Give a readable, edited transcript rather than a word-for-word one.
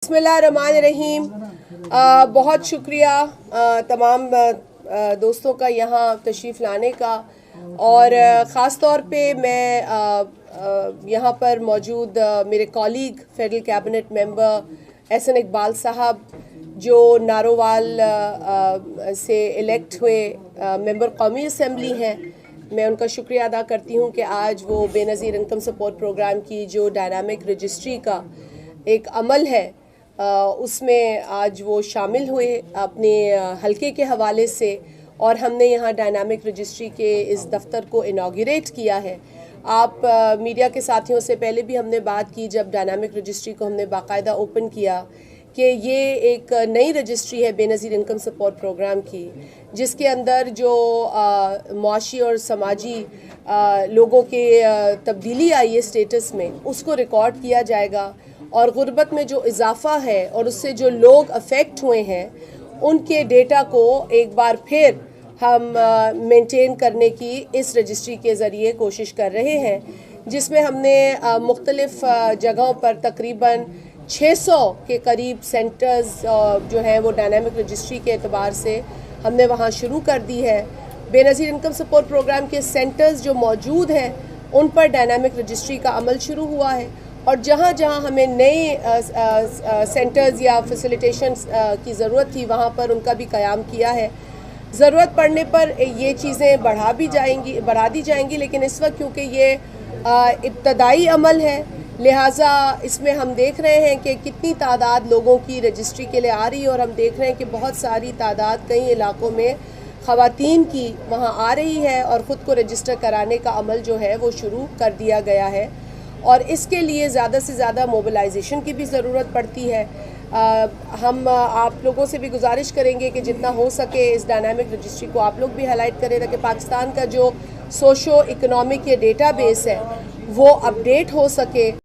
बिस्मिल्लाहिर्रहमानिर्रहीम। बहुत शुक्रिया तमाम दोस्तों का यहाँ तशरीफ़ लाने का, और ख़ास तौर पे मैं यहाँ पर मौजूद मेरे colleague federal cabinet member Ahsan Iqbal साहब जो नारोवाल से इलेक्ट हुए मेंबर कौमी असम्बली हैं, मैं उनका शुक्रिया अदा करती हूँ कि आज वो बेनज़ीर इनकम सपोर्ट प्रोग्राम की जो डायनामिक रजिस्ट्री का एक अमल है उसमें आज वो शामिल हुए अपने हलके के हवाले से, और हमने यहाँ डायनामिक रजिस्ट्री के इस दफ्तर को इनाग्रेट किया है। आप मीडिया के साथियों से पहले भी हमने बात की जब डायनामिक रजिस्ट्री को हमने बाकायदा ओपन किया कि ये एक नई रजिस्ट्री है बेनज़ीर इनकम सपोर्ट प्रोग्राम की, जिसके अंदर जो मुआशी और समाजी लोगों के तब्दीली आई है स्टेटस में, उसको रिकॉर्ड किया जाएगा, और गुर्बत में जो इजाफ़ा है और उससे जो लोग अफेक्ट हुए हैं उनके डेटा को एक बार फिर हम मेंटेन करने की इस रजिस्ट्री के ज़रिए कोशिश कर रहे हैं, जिसमें हमने मुख्तलिफ़ जगहों पर तकरीबन 600 के करीब सेंटर्स जो हैं वो डायनामिक रजिस्ट्री के एतबार से हमने वहाँ शुरू कर दी है। बेनज़ीर इनकम सपोर्ट प्रोग्राम के सेंटर्स जो मौजूद हैं उन पर डायनामिक रजिस्ट्री का अमल शुरू हुआ है, और जहाँ जहाँ हमें नए सेंटर्स या फैसिलिटेशन की ज़रूरत थी वहाँ पर उनका भी क़याम किया है। ज़रूरत पड़ने पर ये चीज़ें बढ़ा दी जाएंगी, लेकिन इस वक्त क्योंकि ये इब्तदाई अमल है, लिहाजा इसमें हम देख रहे हैं कि कितनी तादाद लोगों की रजिस्ट्री के लिए आ रही है, और हम देख रहे हैं कि बहुत सारी तादाद कई इलाकों में ख़वातीन की वहाँ आ रही है, और ख़ुद को रजिस्टर कराने का अमल जो है वो शुरू कर दिया गया है, और इसके लिए ज़्यादा से ज़्यादा मोबिलाइजेशन की भी ज़रूरत पड़ती है। हम आप लोगों से भी गुजारिश करेंगे कि जितना हो सके इस डायनामिक रजिस्ट्री को आप लोग भी हाईलाइट करें, ताकि पाकिस्तान का जो सोशो इकोनॉमिक ये डेटाबेस है वो अपडेट हो सके।